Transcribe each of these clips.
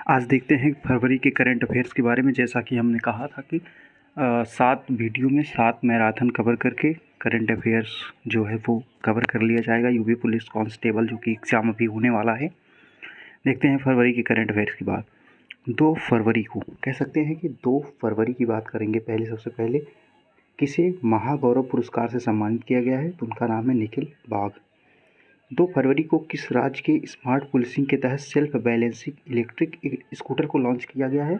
आज देखते हैं फरवरी के करंट अफेयर्स के बारे में। जैसा कि हमने कहा था कि 7 वीडियो में 7 मैराथन कवर करके करंट अफेयर्स जो है वो कवर कर लिया जाएगा। यूपी पुलिस कांस्टेबल जो कि एग्ज़ाम अभी होने वाला है। देखते हैं फरवरी के करंट अफेयर्स की बात। 2 फरवरी को कह सकते हैं कि 2 फरवरी की बात करेंगे। सबसे पहले किसे महागौरव पुरस्कार से सम्मानित किया गया है, तो उनका नाम है निखिल बाग। 2 फरवरी को किस राज्य के स्मार्ट पुलिसिंग के तहत सेल्फ बैलेंसिंग इलेक्ट्रिक स्कूटर को लॉन्च किया गया है,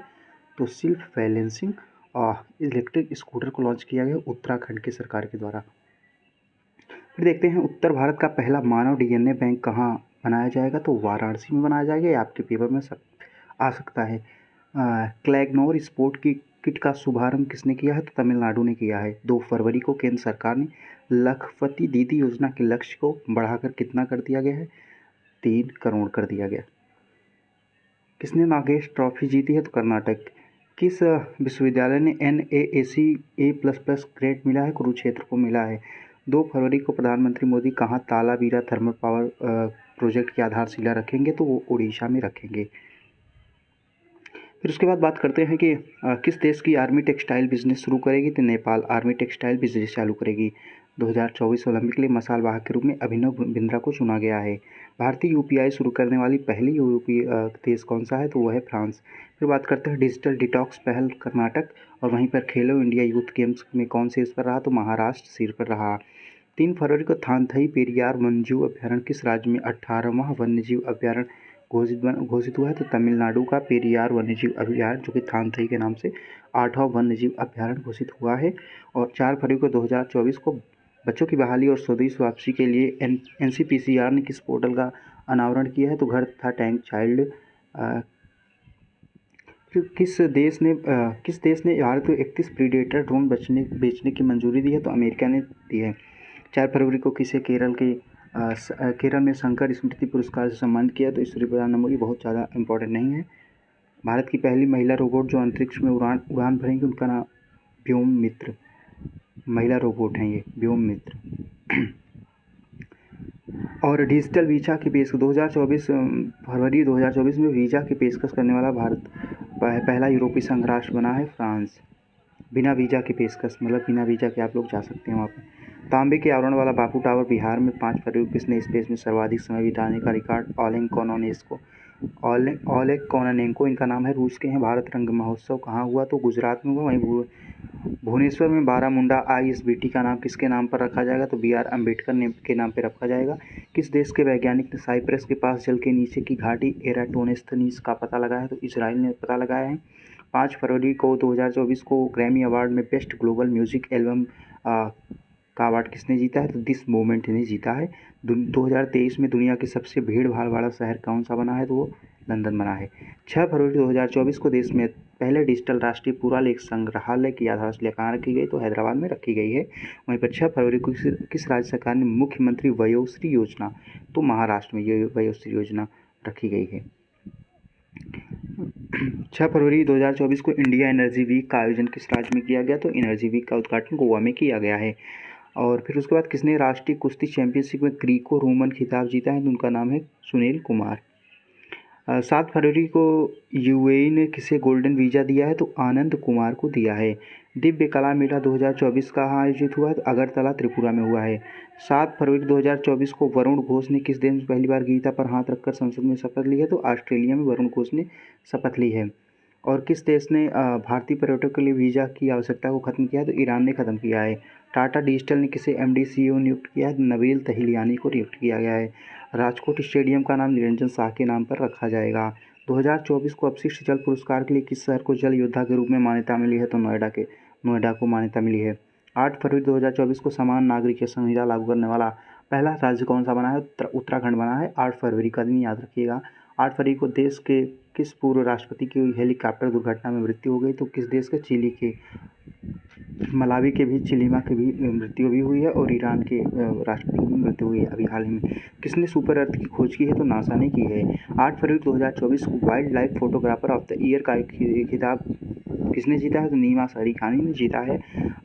तो सेल्फ बैलेंसिंग इलेक्ट्रिक स्कूटर को लॉन्च किया गया उत्तराखंड की सरकार के द्वारा। फिर देखते हैं उत्तर भारत का पहला मानव डीएनए बैंक कहाँ बनाया जाएगा, तो वाराणसी में बनाया जाएगा। ये आपके पेपर में आ सकता है। क्लैगनोर स्पोर्ट की किट का शुभारंभ किसने किया है, तो तमिलनाडु ने किया है। 2 फरवरी को केंद्र सरकार ने लखपति दीदी योजना के लक्ष्य को बढ़ाकर कितना कर दिया गया है, 3 करोड़ कर दिया गया। किसने नागेश ट्रॉफी जीती है, तो कर्नाटक। किस विश्वविद्यालय ने NAAC A++ ग्रेड मिला है, कुरुक्षेत्र को मिला है। 2 फरवरी को प्रधानमंत्री मोदी कहाँ तालाबीरा थर्मल पावर प्रोजेक्ट की आधारशिला रखेंगे, तो वो उड़ीसा में रखेंगे। फिर उसके बाद बात करते हैं कि किस देश की आर्मी टेक्सटाइल बिजनेस शुरू करेगी, तो नेपाल आर्मी टेक्सटाइल बिजनेस चालू करेगी। 2024 ओलंपिक के लिए मसाल वाहक के रूप में अभिनव बिंद्रा को चुना गया है। भारतीय UPI शुरू करने वाली पहली यूरोपीय देश कौन सा है, तो वह है फ्रांस। फिर बात करते हैं डिजिटल डिटॉक्स पहल कर्नाटक, और वहीं पर खेलो इंडिया यूथ गेम्स में कौन से इस पर रहा, तो महाराष्ट्र सिर पर रहा। 3 फरवरी को थानथई पेरियार वन्यजीव अभ्यारण्य किस राज्य में 18वां वन्यजीव अभ्यारण्य घोषित हुआ है, तो तमिलनाडु का पेरियार वन्यजीव अभ्यारण्य जो कि थानथई के नाम से 8वां वन्यजीव अभ्यारण्य घोषित हुआ है। और 4 फरवरी को 2024 को बच्चों की बहाली और स्वदेश वापसी के लिए NCPCR ने किस पोर्टल का अनावरण किया है, तो घर तथा टैंक चाइल्ड। किस देश ने भारत को 31 प्रीडेटर ड्रोन बेचने की मंजूरी दी है, तो अमेरिका ने दी है। 4 फरवरी को किसे केरल में शंकर स्मृति पुरस्कार से सम्मानित किया, तो ईश्वरी प्रसाद नंबर। ये बहुत ज़्यादा इंपॉर्टेंट नहीं है। भारत की पहली महिला रोबोट जो अंतरिक्ष में उड़ान भरेंगी, उनका नाम व्योम मित्र महिला रोबोट हैं, ये व्योम मित्र। और डिजिटल वीज़ा की पेशकश 2024 फरवरी 2024 में वीज़ा की पेशकश करने वाला भारत पहला यूरोपीय संघ राष्ट्र बना है फ्रांस। बिना वीज़ा की पेशकश, मतलब बिना वीज़ा के आप लोग जा सकते हैं वहाँ पे। तांबे के आवरण वाला बापू टावर बिहार में 5 फरवरी को किसने स्पेस में सर्वाधिक समय बिताने का रिकॉर्ड ओलेग कोनानेंको इनका नाम है, रूस के हैं। भारत रंग महोत्सव कहाँ हुआ, तो गुजरात में हुआ। वहीं भुवनेश्वर में बारामुंडा ISBT का नाम किसके नाम पर रखा जाएगा, तो BR अम्बेडकर के नाम पर रखा जाएगा। किस देश के वैज्ञानिक ने साइप्रस के पास जल के नीचे की घाटी एराटोनेस्थनीस का पता लगाया है, तो इसराइल ने पता लगाया है। 5 फरवरी को 2024 को ग्रैमी अवार्ड में बेस्ट ग्लोबल म्यूजिक एल्बम का अवार्ड किसने जीता है, तो दिस मोमेंट ने जीता है। 2023 में दुनिया के सबसे भीड़ भाड़ वाला शहर कौन सा बना है, तो वो लंदन बना है। 6 फरवरी 2024 को देश में पहले डिजिटल राष्ट्रीय पुरालेख संग्रहालय की आधारशिला कहाँ रखी गई, तो हैदराबाद में रखी गई है। वहीं पर 6 फरवरी को किस राज्य सरकार ने मुख्यमंत्री वयोश्री योजना, तो महाराष्ट्र में ये वयोश्री योजना रखी गई है। 6 फरवरी 2024 को इंडिया एनर्जी वीक का आयोजन किस राज्य में किया गया, तो एनर्जी वीक का उद्घाटन गोवा में किया गया है। और फिर उसके बाद किसने राष्ट्रीय कुश्ती चैंपियनशिप में ग्रीको रोमन खिताब जीता है, तो उनका नाम है सुनील कुमार। 7 फरवरी को UAE ने किसे गोल्डन वीज़ा दिया है, तो आनंद कुमार को दिया है। दिव्य कला मेला 2024 कहाँ आयोजित हुआ है, तो अगरतला त्रिपुरा में हुआ है। 7 फरवरी 2024 को वरुण घोष ने किस देश में पहली बार गीता पर हाथ रखकर संसद में शपथ ली है, तो ऑस्ट्रेलिया में वरुण घोष ने शपथ ली है। और किस देश ने भारतीय पर्यटकों के लिए वीज़ा की आवश्यकता को खत्म किया है, तो ईरान ने खत्म किया है। टाटा डिजिटल ने किसे MD CEO नियुक्त किया है, नबील तहिलियानी को नियुक्त किया गया है। राजकोट स्टेडियम का नाम निरंजन शाह के नाम पर रखा जाएगा। 2024 को अपशिष्ट जल पुरस्कार के लिए किस शहर को जल योद्धा के रूप में मान्यता मिली है, तो नोएडा को मान्यता मिली है। 8 फरवरी 2024 को समान नागरिक संहिता लागू करने वाला पहला राज्य कौन सा बना है, उत्तराखंड बना है। 8 फरवरी का दिन याद रखिएगा। 8 फरवरी को देश के किस पूर्व राष्ट्रपति की हेलीकॉप्टर दुर्घटना में मृत्यु हो गई, तो किस देश के चिली के मलावी के भी चिलीमा की भी मृत्यु भी हुई है, और ईरान के राष्ट्रपति की भी मृत्यु हुई है अभी हाल ही में। किसने सुपर अर्थ की खोज की है, तो नासा ने की है। 8 फरवरी 2024 को wild life photographer of the year का खिताब किसने जीता है, तो नीमा सरीखानी ने जीता है।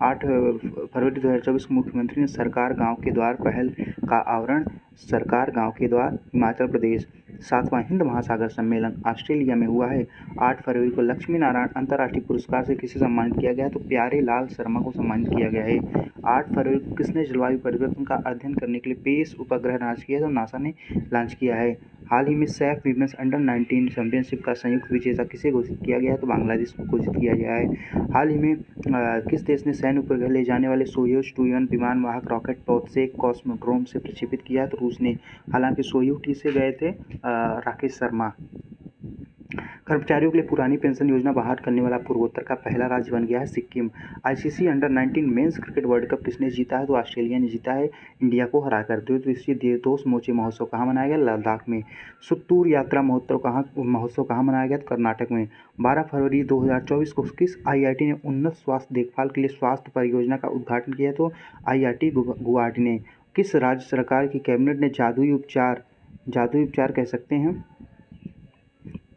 8 फरवरी 2024 को मुख्यमंत्री ने सरकार गाँव के द्वार पहल का आवरण, सरकार गाँव के द्वार हिमाचल प्रदेश। 7वां हिंद महासागर सम्मेलन ऑस्ट्रेलिया में हुआ है। 8 फरवरी को लक्ष्मी नारायण अंतर्राष्ट्रीय पुरस्कार से किसे सम्मानित किया गया है? तो प्यारे लाल शर्मा को सम्मानित किया गया है। 8 फरवरी को किसने जलवायु परिवर्तन का अध्ययन करने के लिए पेस उपग्रह लॉन्च किया है? तो नासा ने लॉन्च किया है। हाल ही में सैफ वीमेंस अंडर 19 चैंपियनशिप का संयुक्त विजेता किसे घोषित किया गया है? तो बांग्लादेश को घोषित किया गया है। हाल ही में किस देश ने सैन्य उपग्रह ले जाने वाले सोयूज 2 विमान वाहक रॉकेट टोतसेक कॉस्मोड्रोम से प्रक्षेपित किया है? तो रूस ने। हालांकि सोयूज से गए थे राकेश शर्मा। कर्मचारियों के लिए पुरानी पेंशन योजना बहाल करने वाला पूर्वोत्तर का पहला राज्य बन गया है Sikkim. ICC under 19 men's cricket world cup किसने जीता है? तो ऑस्ट्रेलिया ने जीता है इंडिया को हराकर। 2 दिवसीय देवदोस मोचे महोत्सव कहाँ मनाया गया? लद्दाख में। सुत्तूर यात्रा महोत्सव कहाँ मनाया गया? तो कर्नाटक में। 12 फरवरी 2024 को किस आईआईटी ने उन्नत स्वास्थ्य देखभाल के लिए स्वास्थ्य परियोजना का उद्घाटन किया? तो आईआईटी गुवाहाटी ने। किस राज्य सरकार की कैबिनेट ने जादुई उपचार कह सकते हैं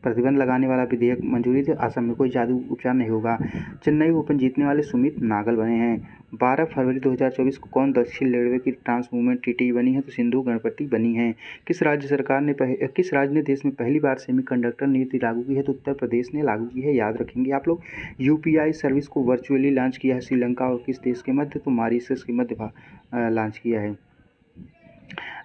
प्रतिबंध लगाने वाला विधेयक मंजूरी थी? असम में। कोई जादू उपचार नहीं होगा। चेन्नई ओपन जीतने वाले सुमित नागल बने हैं। 12 फरवरी 2024 को कौन दक्षिण रेलवे की ट्रांस मूवमेंट टीटी बनी है? तो सिंधु गणपति बनी है। किस राज्य ने देश में पहली बार सेमीकंडक्टर नीति लागू की है? तो उत्तर प्रदेश ने लागू की है, याद रखेंगे आप लोग। यूपीआई सर्विस को वर्चुअली लॉन्च किया है श्रीलंका और किस देश के मध्य? तो मॉरिशस के मध्य लॉन्च किया है।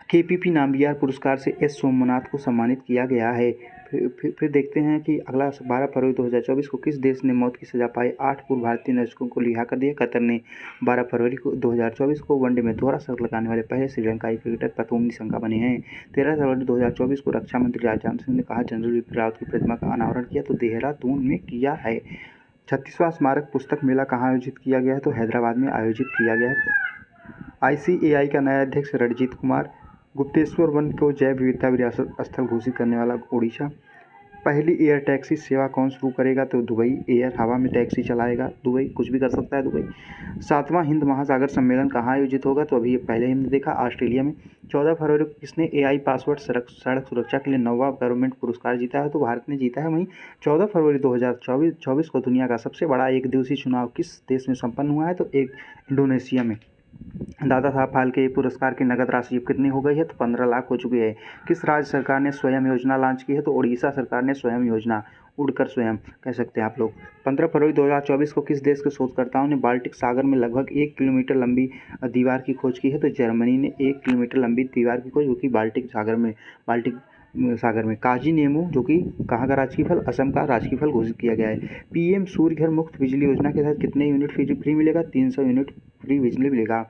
केपीपी नामबियार पुरस्कार से एस सोमनाथ को सम्मानित किया गया है। फिर देखते हैं कि अगला 12 फरवरी 2024 को किस देश ने मौत की सजा पाई 8 पूर्व भारतीय नागरिकों को रिहा कर दिया? कतर ने। 12 फरवरी को 2024 को वनडे में दोहरा शतक लगाने वाले पहले श्रीलंकाई क्रिकेटर पतोम निसंगा बने हैं। 13 फरवरी 2024 को रक्षा मंत्री राजनाथ सिंह ने कहा जनरल बिपिन रावत की प्रतिमा का अनावरण किया? तो देहरादून में किया है। 36वां स्मारक पुस्तक मेला कहाँ आयोजित किया गया है? तो हैदराबाद में आयोजित किया गया है। आईसीएआई का नया अध्यक्ष रणजीत कुमार। गुप्तेश्वर वन को जैव विविधता विरासत स्थल घोषित करने वाला ओडिशा। पहली एयर टैक्सी सेवा कौन शुरू करेगा? तो दुबई एयर हवा में टैक्सी चलाएगा। दुबई कुछ भी कर सकता है दुबई। 7वां हिंद महासागर सम्मेलन कहाँ आयोजित होगा? तो अभी पहले हमने देखा ऑस्ट्रेलिया में। 14 फरवरी को किसने एआई पासवर्ड सड़क सुरक्षा के लिए 9वां गवर्नमेंट पुरस्कार जीता है? तो भारत ने जीता है। वहीं 14 फरवरी 2024 को दुनिया का सबसे बड़ा एक दिवसीय चुनाव किस देश में संपन्न हुआ है? तो इंडोनेशिया में। दादा साहब फाल्के पुरस्कार की नगद राशि कितनी हो गई है? तो 15 लाख हो चुकी है। किस राज्य सरकार ने स्वयं योजना लॉन्च की है? तो ओडिशा सरकार ने स्वयं योजना, उड़कर स्वयं कह सकते हैं आप लोग। 15 फरवरी 2024 को किस देश के शोधकर्ताओं ने बाल्टिक सागर में लगभग 1 किलोमीटर लंबी दीवार की खोज की है? तो जर्मनी ने 1 किलोमीटर लंबी दीवार की खोज, जो कि बाल्टिक सागर में। काजी नेमू, जो कि कहाँ का राजकीय फल? असम का राजकीय फल घोषित किया गया है। पीएम सूर्य घर मुफ्त बिजली योजना के तहत कितने यूनिट फ्री मिलेगा? 300 यूनिट फ्री बिजली मिलेगा।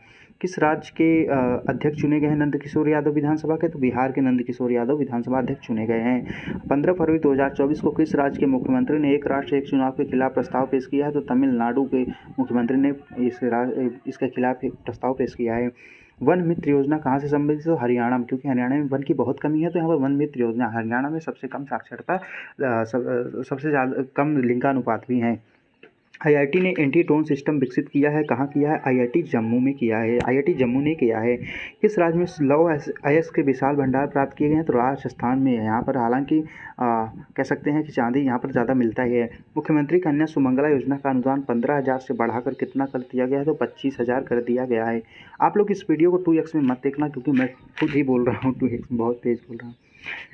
किस राज्य के अध्यक्ष चुने गए हैं नंदकिशोर यादव विधानसभा के? तो बिहार के नंदकिशोर यादव विधानसभा अध्यक्ष चुने गए हैं। 15 फरवरी 2024 को किस राज्य के मुख्यमंत्री ने एक राष्ट्र एक चुनाव के खिलाफ प्रस्ताव पेश किया है? तो तमिलनाडु के मुख्यमंत्री ने इसके खिलाफ एक प्रस्ताव पेश किया है। वन मित्र योजना कहाँ से संबंधित? तो हरियाणा में, क्योंकि हरियाणा में वन की बहुत कमी है, तो यहाँ पर वन मित्र योजना। हरियाणा में सबसे कम साक्षरता, सबसे ज़्यादा कम लिंगानुपात भी हैं। आईआईटी ने एंटी ड्रोन सिस्टम विकसित किया है, कहाँ किया है? आईआईटी जम्मू में किया है। आईआईटी जम्मू ने किया है। किस राज्य में लौह अयस्क के विशाल भंडार प्राप्त किए गए हैं? तो राजस्थान में है। यहाँ पर हालांकि कह सकते हैं कि चांदी यहाँ पर ज़्यादा मिलता ही है। मुख्यमंत्री कन्या सुमंगला योजना का अनुदान 15,000 से बढ़ाकर कितना कर दिया गया है? तो 25,000 कर दिया गया है। आप लोग इस वीडियो को 2x में मत देखना, क्योंकि मैं खुद ही बोल रहा हूँ 2x में, बहुत तेज़ बोल रहा हूँ।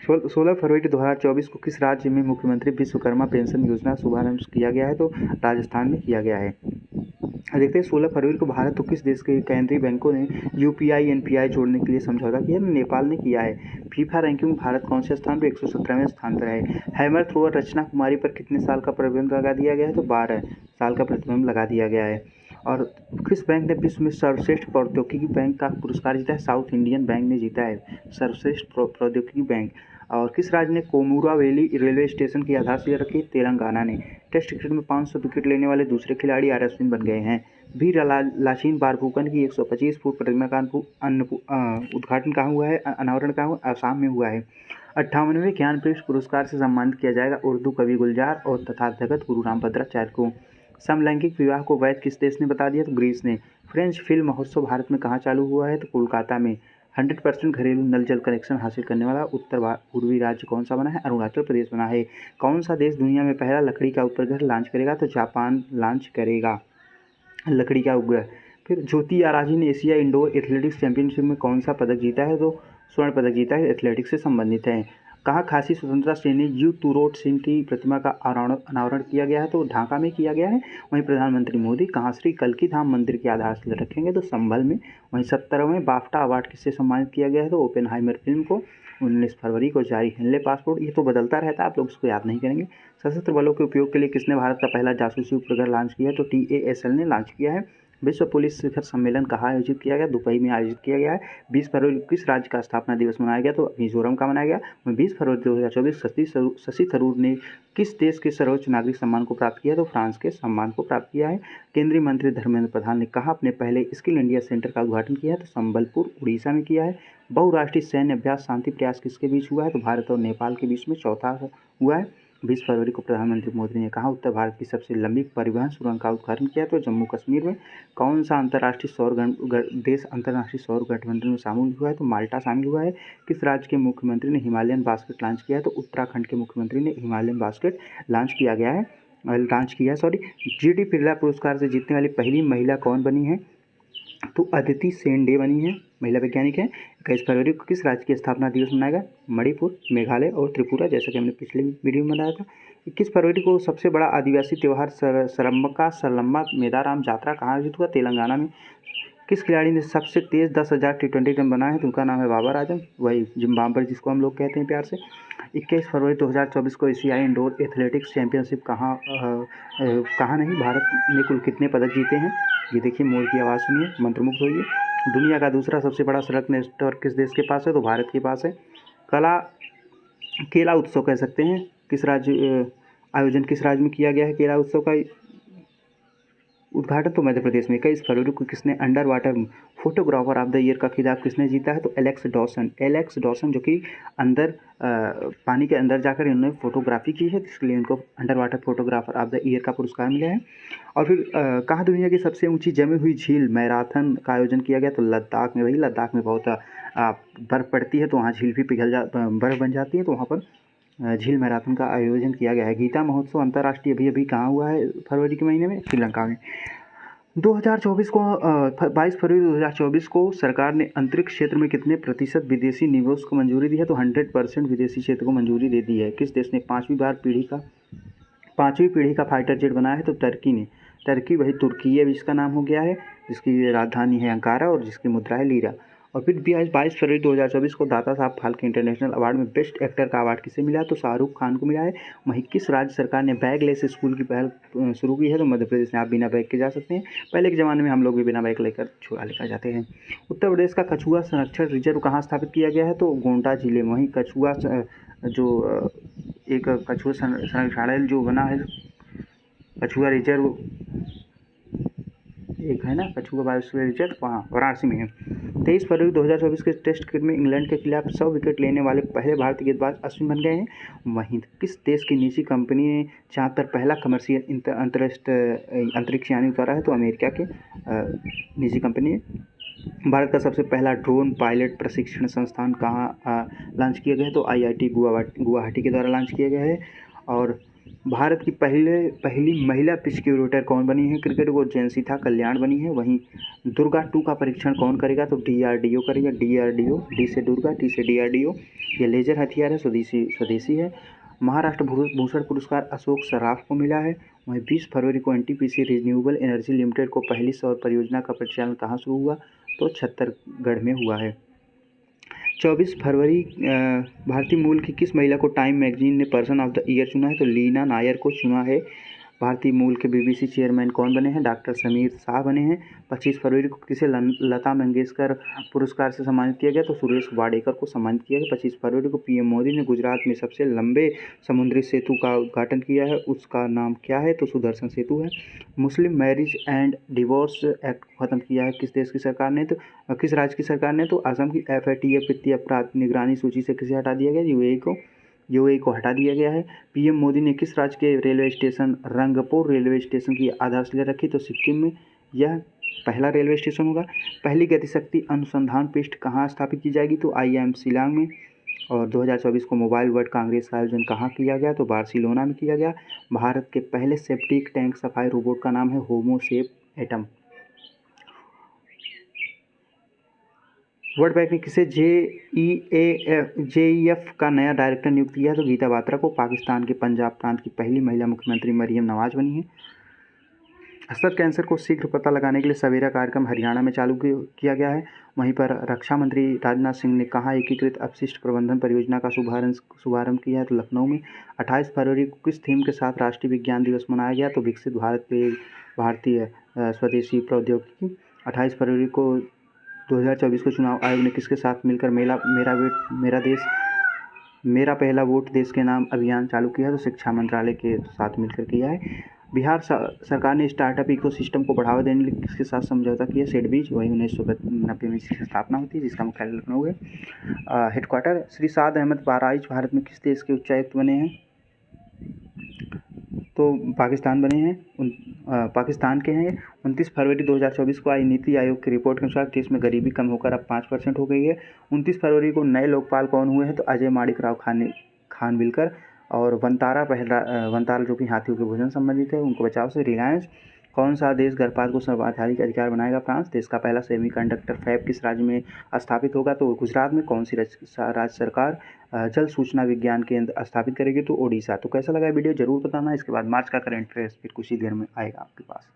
16 फरवरी 2024 को किस राज्य में मुख्यमंत्री विश्वकर्मा पेंशन योजना शुभारंभ किया गया है? तो राजस्थान में किया गया है। देखते हैं 16 फरवरी को भारत तो किस देश के केंद्रीय बैंकों ने यूपीआई एनपीआई जोड़ने के लिए समझौता किया? नेपाल ने किया है। फीफा रैंकिंग में भारत कौन से स्थान पर? 117वें स्थान पर है। हैमर थ्रोअर रचना कुमारी पर कितने साल का प्रतिबंध लगा दिया गया है? तो 12 साल का प्रतिबंध लगा दिया गया है। और किस बैंक ने विश्व में सर्वश्रेष्ठ प्रौद्योगिकी बैंक का पुरस्कार जीता है? साउथ इंडियन बैंक ने जीता है सर्वश्रेष्ठ प्रौद्योगिकी बैंक। और किस राज्य ने कोमुरा वैली रेलवे स्टेशन की आधारशिला रखी? तेलंगाना ने। टेस्ट क्रिकेट में 500 विकेट लेने वाले दूसरे खिलाड़ी आर अश्विन बन गए हैं। वीर लाचीन बारफुकन की 125 फुट प्रतिमा का उद्घाटन कहाँ हुआ है? अनावरण कहाँ हुआ? आसाम में हुआ है। 58वें ज्ञानपीठ पुरस्कार से सम्मानित किया जाएगा उर्दू कवि गुलजार और तथागत गुरु रामभद्राचार्य को। समलैंगिक विवाह को वैध किस देश ने बता दिया? तो ग्रीस ने। फ्रेंच फिल्म महोत्सव भारत में कहाँ चालू हुआ है? तो कोलकाता में। 100% घरेलू नल जल कनेक्शन हासिल करने वाला उत्तर पूर्वी राज्य कौन सा बना है? अरुणाचल प्रदेश बना है। कौन सा देश दुनिया में पहला लकड़ी का उपग्रह लॉन्च करेगा? तो जापान लॉन्च करेगा लकड़ी का उपग्रह। फिर ज्योति आराजी ने एशिया इंडोर एथलेटिक्स चैंपियनशिप में कौन सा पदक जीता है? तो स्वर्ण पदक जीता है, एथलेटिक्स से संबंधित है। कहाँ खासी स्वतंत्रता सेनानी यू तुरोट सिंह की प्रतिमा का अनावरण किया गया है? तो ढाका में किया गया है। वहीं प्रधानमंत्री मोदी कहाँ श्री कल्की धाम मंदिर की आधारशिला रखेंगे? तो संभल में। वहीं 70वें बाफ्टा अवार्ड किससे सम्मानित किया गया है? तो ओपेनहाइमर फिल्म को। 19 फरवरी को जारी हेनले पासपोर्ट। ये तो बदलता रहता है, आप लोग इसको याद नहीं करेंगे। सशस्त्र बलों के उपयोग के लिए किसने भारत का पहला जासूसी उपग्रह लॉन्च किया है? तो TASL ने लॉन्च किया है। विश्व पुलिस शिखर सम्मेलन कहाँ आयोजित किया गया? दुबई में आयोजित किया गया है। 20 फरवरी को किस राज्य का स्थापना दिवस मनाया गया? तो मिजोरम का मनाया गया। 20 फरवरी 2024 शशि थरूर ने किस देश के सर्वोच्च नागरिक सम्मान को प्राप्त किया? तो फ्रांस के सम्मान को प्राप्त किया है। केंद्रीय मंत्री धर्मेंद्र प्रधान ने कहा अपने पहले स्किल इंडिया सेंटर का उद्घाटन किया है? तो संबलपुर उड़ीसा में किया है। बहुराष्ट्रीय सैन्य अभ्यास शांति प्रयास किसके बीच हुआ है? तो भारत और नेपाल के बीच में चौथा हुआ है। 20 फरवरी को प्रधानमंत्री मोदी ने कहा उत्तर भारत की सबसे लंबी परिवहन सुरंग का उद्घाटन किया। तो जम्मू कश्मीर में। कौन सा देश अंतर्राष्ट्रीय सौर गठबंधन में शामिल हुआ है? तो माल्टा शामिल हुआ है। किस राज्य के मुख्यमंत्री ने हिमालयन बास्केट लॉन्च किया है? तो उत्तराखंड के मुख्यमंत्री ने हिमालयन बास्केट लॉन्च किया है। GD बिरला पुरस्कार से जीतने वाली पहली महिला कौन बनी है? तो अदिति सेन डे बनी है, महिला वैज्ञानिक है। 21 फरवरी को किस राज्य की स्थापना दिवस मनाया गया? मणिपुर, मेघालय और त्रिपुरा, जैसा कि हमने पिछले वीडियो में बताया था। 21 फरवरी को सबसे बड़ा आदिवासी त्यौहार सरलम्मा मेदाराम जात्रा कहाँ आयोजित हुआ? तेलंगाना में। किस खिलाड़ी ने सबसे तेज़ 10,000 T20 रन बनाए हैं? तो उनका नाम है बाबर आजम, वही जिम्बाब्वे जिसको हम लोग कहते हैं प्यार से। 21 फरवरी 2024 को एशियाई इंडोर एथलेटिक्स चैंपियनशिप कहाँ नहीं, भारत ने कुल कितने पदक जीते हैं? ये देखिए, मोर की आवाज़ सुनिए, मंत्रमुग्ध होइए। दुनिया का दूसरा सबसे बड़ा सड़क नेटवर्क किस देश के पास है? तो भारत के पास है। केला उत्सव कह सकते हैं, आयोजन किस राज्य में किया गया है केला उत्सव का उद्घाटन? तो मध्य प्रदेश में। 21 फरवरी को किसने under water photographer of the year का खिताब किसने जीता है? तो एलेक्स डॉसन जो कि पानी के अंदर जाकर इन्होंने फोटोग्राफी की है, इसलिए इनको under water photographer of the year का पुरस्कार मिला है। और फिर कहाँ दुनिया की सबसे ऊंची जमी हुई झील मैराथन का आयोजन किया गया? तो लद्दाख में। वही लद्दाख में बहुत बर्फ़ पड़ती है, तो वहाँ झील भी बर्फ़ बन जाती है, तो वहाँ पर झील मैराथन का आयोजन किया गया है। गीता महोत्सव अंतर्राष्ट्रीय अभी कहाँ हुआ है? फरवरी के महीने में, श्रीलंका में। 22 फरवरी 2024 को सरकार ने अंतरिक्ष क्षेत्र में कितने प्रतिशत विदेशी निवेश को मंजूरी दी है? तो 100% विदेशी क्षेत्र को मंजूरी दे दी है। किस देश ने पाँचवीं पीढ़ी का फाइटर जेट बनाया है? तो टर्की ने। वही तुर्की है, इसका नाम हो गया है, जिसकी राजधानी है अंकारा और जिसकी मुद्रा है लीरा। और फिर 22 फरवरी 2024 को दादा साहब फाल्के इंटरनेशनल अवार्ड में बेस्ट एक्टर का अवार्ड किसे मिला? तो शाहरुख खान को मिला है। वहीं किस राज्य सरकार ने बैगलेस स्कूल की पहल शुरू की है? तो मध्य प्रदेश में। आप बिना बैग के जा सकते हैं। पहले के ज़माने में हम लोग भी बिना बैग लेकर छुड़ा लेकर जाते हैं। उत्तर प्रदेश का कछुआ संरक्षण रिजर्व कहाँ स्थापित किया गया है? तो गोंडा जिले में। वहीं कछुआ एक कछुआ संरक्षणालय जो बना है, कछुआ रिजर्व एक है ना, कछुआ बायोस्फीयर रिजर्व, वहाँ वाराणसी में है। 23 फरवरी 2024 के टेस्ट क्रिकेट में इंग्लैंड के खिलाफ 100 विकेट लेने वाले पहले भारतीय गेंदबाज अश्विन बन गए हैं। वहीं किस देश की निजी कंपनी ने जहाँ तक पहला कमर्शियल अंतरिक्ष यानी उतारा है? तो अमेरिका के निजी कंपनी है। भारत का सबसे पहला ड्रोन पायलट प्रशिक्षण संस्थान कहाँ लॉन्च किया गया है? तो IIT गुवाहाटी के द्वारा लॉन्च किया गया है। और भारत की पहली महिला पिच क्यूरेटर कौन बनी है क्रिकेट को? जयंसिथा कल्याण बनी है। वहीं दुर्गा 2 का परीक्षण कौन करेगा? तो DRDO करेगा। डी से दुर्गा, टी से DRDO। ये लेजर हथियार है, स्वदेशी है। महाराष्ट्र भूषण पुरस्कार अशोक सराफ को मिला है। वहीं 20 फरवरी को NTPC रिन्यूएबल एनर्जी लिमिटेड को पहली सौर परियोजना का परिचालन कहाँ शुरू हुआ? तो छत्तीसगढ़ में हुआ है। 24 फरवरी भारतीय मूल की किस महिला को टाइम मैगजीन ने पर्सन ऑफ द ईयर चुना है? तो लीना नायर को चुना है। भारतीय मूल के BBC चेयरमैन कौन बने हैं? डॉक्टर समीर शाह बने हैं। 25 फरवरी को किसे लता मंगेशकर पुरस्कार से सम्मानित किया गया? तो सुरेश वाडेकर को सम्मानित किया गया। 25 फरवरी को PM मोदी ने गुजरात में सबसे लंबे समुद्री सेतु का उद्घाटन किया है, उसका नाम क्या है? तो सुदर्शन सेतु है। मुस्लिम मैरिज एंड डिवोर्स एक्ट खत्म किया है किस देश की सरकार ने? तो किस राज्य की सरकार ने? तो असम की। FATF वित्तीय अपराध निगरानी सूची से किसे हटा दिया गया? UAE को हटा दिया गया है। PM मोदी ने किस राज्य के railway station Rangpur railway station की आधारशिला रखी? तो सिक्किम में। यह पहला रेलवे स्टेशन होगा। पहली गतिशक्ति अनुसंधान पृष्ठ कहाँ स्थापित की जाएगी? तो IIM शिलांग में। और 2024 को मोबाइल वर्ल्ड कांग्रेस का आयोजन कहाँ किया गया? तो बार्सिलोना में किया गया। भारत के पहले सेप्टिक टैंक सफाई रोबोट का नाम है होमो सेप एटम। वर्ल्ड बैंक ने किसे JEF का नया डायरेक्टर नियुक्त किया है? तो गीता बात्रा को। पाकिस्तान के पंजाब प्रांत की पहली महिला मुख्यमंत्री मरियम नवाज बनी है। स्तन कैंसर को शीघ्र पता लगाने के लिए सवेरा कार्यक्रम हरियाणा में चालू किया गया है। वहीं पर रक्षा मंत्री राजनाथ सिंह ने कहा एकीकृत अपशिष्ट प्रबंधन परियोजना का शुभारंभ किया है। तो लखनऊ में 28 फरवरी को किस थीम के साथ राष्ट्रीय विज्ञान दिवस मनाया गया? तो विकसित भारत पे भारतीय स्वदेशी प्रौद्योगिकी। 28 फरवरी को 2024 को चुनाव आयोग ने किसके साथ मिलकर मेरा पहला वोट देश के नाम अभियान चालू किया है? तो शिक्षा मंत्रालय के साथ मिलकर किया है। बिहार सरकार ने स्टार्टअप इकोसिस्टम को बढ़ावा देने के लिए किसके साथ समझौता किया? सेडबीज। वही 1990 में इसकी स्थापना होती है, जिसका मुख्यालय लखनऊ है। हेडक्वार्टर। श्री साद अहमद बाराइच भारत में किस देश के उच्चायुक्त बने हैं? तो पाकिस्तान बने हैं। पाकिस्तान के हैं। 29 फरवरी 2024 को आई नीति आयोग की रिपोर्ट के अनुसार देश में गरीबी कम होकर अब 5% हो गई है। 29 फरवरी को नए लोकपाल कौन हुए हैं? तो अजय माणिकराव खानविलकर। और वनताल जो कि हाथियों के भोजन संबंधित है, उनको बचाव से। रिलायंस। कौन सा देश गर्भपात को सर्वाधिक अधिकार बनाएगा? फ्रांस। देश का पहला सेमीकंडक्टर फैब किस राज्य में स्थापित होगा? तो गुजरात में। कौन सी राज्य सरकार जल सूचना विज्ञान केंद्र स्थापित करेगी? तो ओडिशा। तो कैसा लगा वीडियो जरूर बताना। इसके बाद मार्च का करंट अफेयर्स फिर कुछ ही देर में आएगा आपके पास।